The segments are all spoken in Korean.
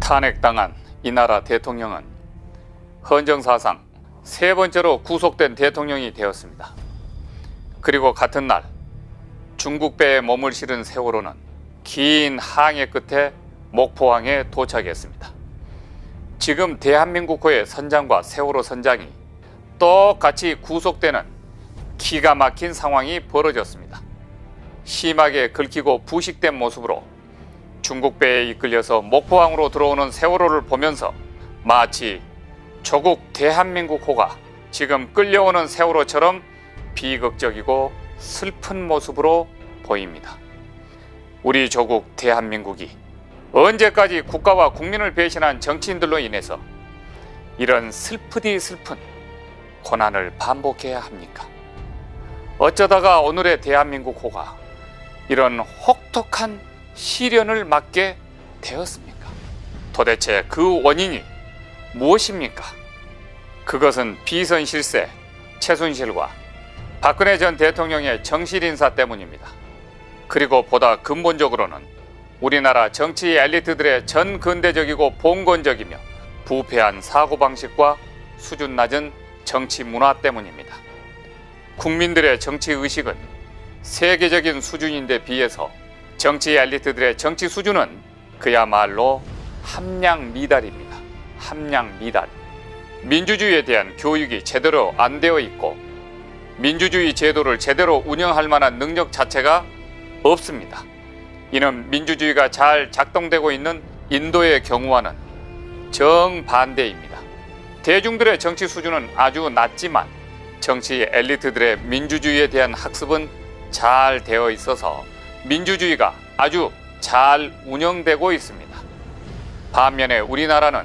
탄핵당한 이 나라 대통령은 헌정사상 세 번째로 구속된 대통령이 되었습니다. 그리고 같은 날 중국 배에 몸을 실은 세월호는 긴 항해 끝에 목포항에 도착했습니다. 지금 대한민국호의 선장과 세월호 선장이 똑같이 구속되는 기가 막힌 상황이 벌어졌습니다. 심하게 긁히고 부식된 모습으로 중국 배에 이끌려서 목포항으로 들어오는 세월호를 보면서 마치 조국 대한민국호가 지금 끌려오는 세월호처럼 비극적이고 슬픈 모습으로 보입니다. 우리 조국 대한민국이 언제까지 국가와 국민을 배신한 정치인들로 인해서 이런 슬프디 슬픈 고난을 반복해야 합니까? 어쩌다가 오늘의 대한민국호가 이런 혹독한 시련을 맞게 되었습니까? 도대체 그 원인이 무엇입니까? 그것은 비선 실세 최순실과 박근혜 전 대통령의 정실 인사 때문입니다. 그리고 보다 근본적으로는 우리나라 정치 엘리트들의 전근대적이고 봉건적이며 부패한 사고방식과 수준 낮은 정치 문화 때문입니다. 국민들의 정치 의식은 세계적인 수준인데 비해서 정치 엘리트들의 정치 수준은 그야말로 함량미달입니다. 함량미달. 민주주의에 대한 교육이 제대로 안 되어 있고 민주주의 제도를 제대로 운영할 만한 능력 자체가 없습니다. 이는 민주주의가 잘 작동되고 있는 인도의 경우와는 정반대입니다. 대중들의 정치 수준은 아주 낮지만 정치 엘리트들의 민주주의에 대한 학습은 잘 되어 있어서 민주주의가 아주 잘 운영되고 있습니다. 반면에 우리나라는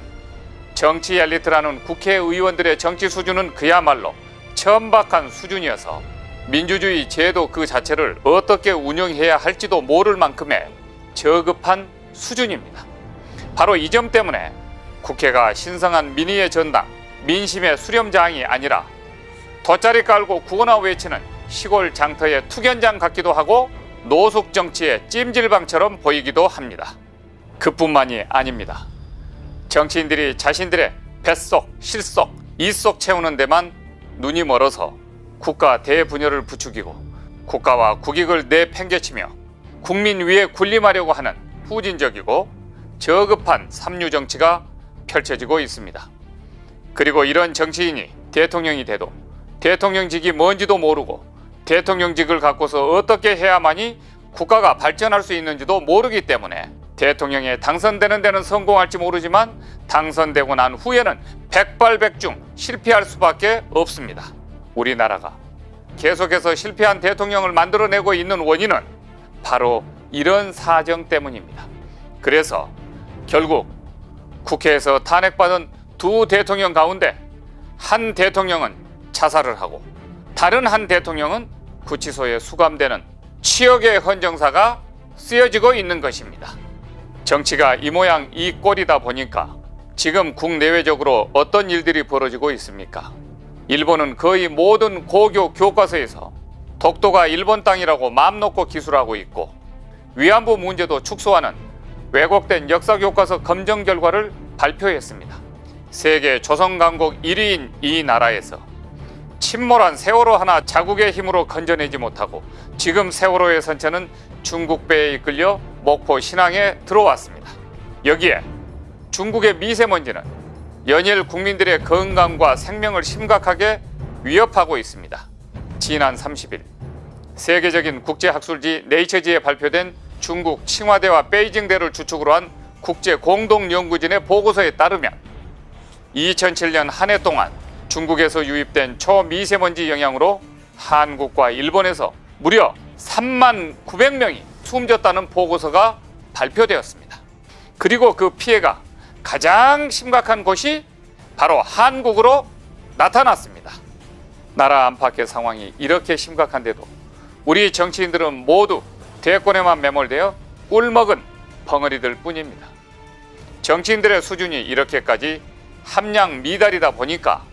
정치 엘리트라는 국회의원들의 정치 수준은 그야말로 천박한 수준이어서 민주주의 제도 그 자체를 어떻게 운영해야 할지도 모를 만큼의 저급한 수준입니다. 바로 이 점 때문에 국회가 신성한 민의의 전당, 민심의 수렴장이 아니라 돗자리 깔고 구호나 외치는 시골 장터의 투견장 같기도 하고 노숙 정치의 찜질방처럼 보이기도 합니다. 그뿐만이 아닙니다. 정치인들이 자신들의 뱃속, 실속, 이속 채우는 데만 눈이 멀어서 국가 대분열을 부추기고 국가와 국익을 내팽개치며 국민 위에 군림하려고 하는 후진적이고 저급한 삼류 정치가 펼쳐지고 있습니다. 그리고 이런 정치인이 대통령이 돼도 대통령직이 뭔지도 모르고 대통령직을 갖고서 어떻게 해야만이 국가가 발전할 수 있는지도 모르기 때문에 대통령에 당선되는 데는 성공할지 모르지만 당선되고 난 후에는 백발백중 실패할 수밖에 없습니다. 우리나라가 계속해서 실패한 대통령을 만들어내고 있는 원인은 바로 이런 사정 때문입니다. 그래서 결국 국회에서 탄핵받은 두 대통령 가운데 한 대통령은 자살을 하고 다른 한 대통령은 구치소에 수감되는 치역의 헌정사가 쓰여지고 있는 것입니다. 정치가 이 모양 이 꼴이다 보니까 지금 국내외적으로 어떤 일들이 벌어지고 있습니까? 일본은 거의 모든 고교 교과서에서 독도가 일본 땅이라고 마음 놓고 기술하고 있고 위안부 문제도 축소하는 왜곡된 역사교과서 검정 결과를 발표했습니다. 세계 조선강국 1위인 이 나라에서 침몰한 세월호 하나 자국의 힘으로 건져내지 못하고 지금 세월호의 선체는 중국 배에 이끌려 목포 신항에 들어왔습니다. 여기에 중국의 미세먼지는 연일 국민들의 건강과 생명을 심각하게 위협하고 있습니다. 지난 30일 세계적인 국제학술지 네이처지에 발표된 중국 칭화대와 베이징대를 주축으로 한 국제공동연구진의 보고서에 따르면 2007년 한 해 동안 중국에서 유입된 초미세먼지 영향으로 한국과 일본에서 무려 3만 900명이 숨졌다는 보고서가 발표되었습니다. 그리고 그 피해가 가장 심각한 곳이 바로 한국으로 나타났습니다. 나라 안팎의 상황이 이렇게 심각한데도 우리 정치인들은 모두 대권에만 매몰되어 꿀먹은 벙어리들 뿐입니다. 정치인들의 수준이 이렇게까지 함량미달이다 보니까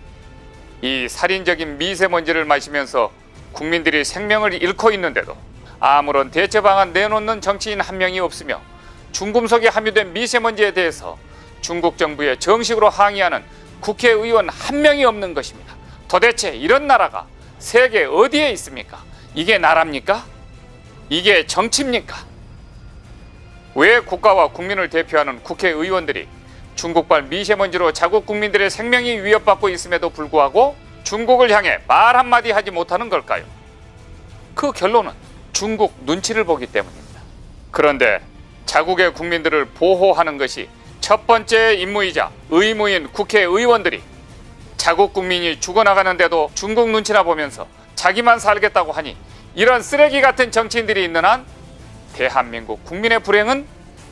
이 살인적인 미세먼지를 마시면서 국민들이 생명을 잃고 있는데도 아무런 대처 방안 내놓는 정치인 한 명이 없으며 중금속이 함유된 미세먼지에 대해서 중국 정부에 정식으로 항의하는 국회의원 한 명이 없는 것입니다. 도대체 이런 나라가 세계 어디에 있습니까? 이게 나라입니까? 이게 정치입니까? 왜 국가와 국민을 대표하는 국회의원들이 중국발 미세먼지로 자국 국민들의 생명이 위협받고 있음에도 불구하고 중국을 향해 말 한마디 하지 못하는 걸까요? 그 결론은 중국 눈치를 보기 때문입니다. 그런데 자국의 국민들을 보호하는 것이 첫 번째 임무이자 의무인 국회의원들이 자국 국민이 죽어나가는데도 중국 눈치나 보면서 자기만 살겠다고 하니 이런 쓰레기 같은 정치인들이 있는 한 대한민국 국민의 불행은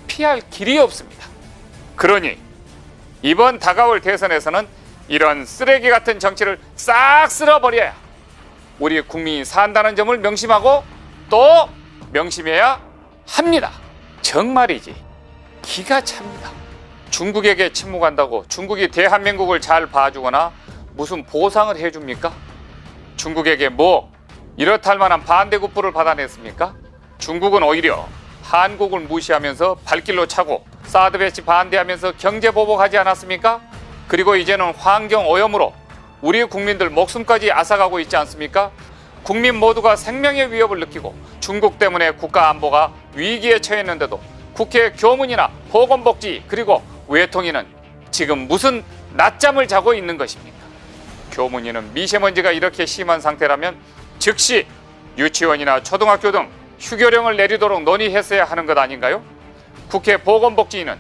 피할 길이 없습니다. 그러니 이번 다가올 대선에서는 이런 쓰레기 같은 정치를 싹 쓸어버려야 우리 국민이 산다는 점을 명심하고 또 명심해야 합니다. 정말이지 기가 찹니다. 중국에게 침묵한다고 중국이 대한민국을 잘 봐주거나 무슨 보상을 해줍니까? 중국에게 뭐 이렇다 할 만한 반대급부를 받아냈습니까? 중국은 오히려 한국을 무시하면서 발길로 차고 사드 배치 반대하면서 경제 보복하지 않았습니까? 그리고 이제는 환경 오염으로 우리 국민들 목숨까지 앗아가고 있지 않습니까? 국민 모두가 생명의 위협을 느끼고 중국 때문에 국가 안보가 위기에 처했는데도 국회 교문이나 보건복지 그리고 외통위는 지금 무슨 낮잠을 자고 있는 것입니까? 교문위는 미세먼지가 이렇게 심한 상태라면 즉시 유치원이나 초등학교 등 휴교령을 내리도록 논의했어야 하는 것 아닌가요? 국회 보건복지위는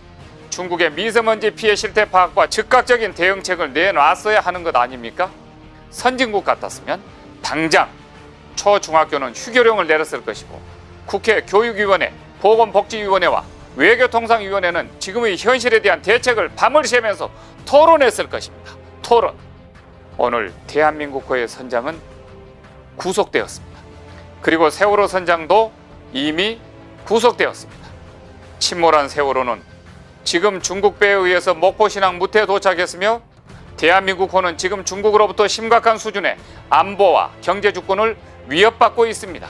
중국의 미세먼지 피해 실태 파악과 즉각적인 대응책을 내놨어야 하는 것 아닙니까? 선진국 같았으면 당장 초중학교는 휴교령을 내렸을 것이고 국회 교육위원회, 보건복지위원회와 외교통상위원회는 지금의 현실에 대한 대책을 밤을 새면서 토론했을 것입니다. 토론. 오늘 대한민국호의 선장은 구속되었습니다. 그리고 세월호 선장도 이미 구속되었습니다. 침몰한 세월호는 지금 중국배에 의해서 목포신항 무태에 도착했으며 대한민국호는 지금 중국으로부터 심각한 수준의 안보와 경제 주권을 위협받고 있습니다.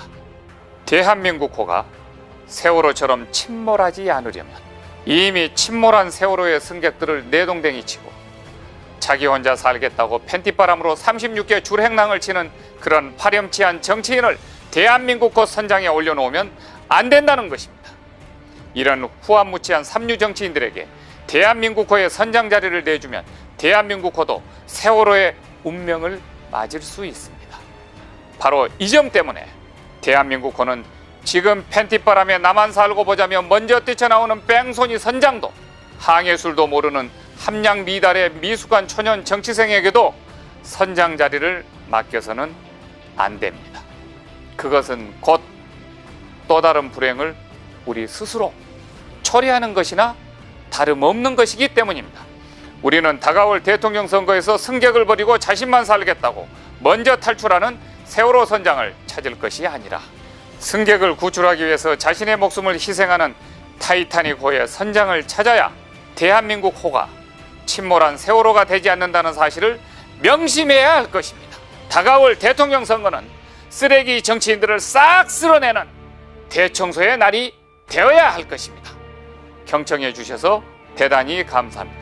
대한민국호가 세월호처럼 침몰하지 않으려면 이미 침몰한 세월호의 승객들을 내동댕이 치고 자기 혼자 살겠다고 팬티바람으로 36개 줄행랑을 치는 그런 파렴치한 정치인을 대한민국호 선장에 올려놓으면 안 된다는 것입니다. 이런 후한무치한 삼류 정치인들에게 대한민국호의 선장 자리를 내주면 대한민국호도 세월호의 운명을 맞을 수 있습니다. 바로 이 점 때문에 대한민국호는 지금 팬티바람에 나만 살고 보자며 먼저 뛰쳐나오는 뺑소니 선장도 항해술도 모르는 함량 미달의 미숙한 초년 정치생에게도 선장 자리를 맡겨서는 안 됩니다. 그것은 곧 또 다른 불행을 우리 스스로 초래하는 것이나 다름없는 것이기 때문입니다. 우리는 다가올 대통령 선거에서 승객을 버리고 자신만 살겠다고 먼저 탈출하는 세월호 선장을 찾을 것이 아니라 승객을 구출하기 위해서 자신의 목숨을 희생하는 타이타닉호의 선장을 찾아야 대한민국 호가 침몰한 세월호가 되지 않는다는 사실을 명심해야 할 것입니다. 다가올 대통령 선거는 쓰레기 정치인들을 싹 쓸어내는 대청소의 날이 되어야 할 것입니다. 경청해 주셔서 대단히 감사합니다.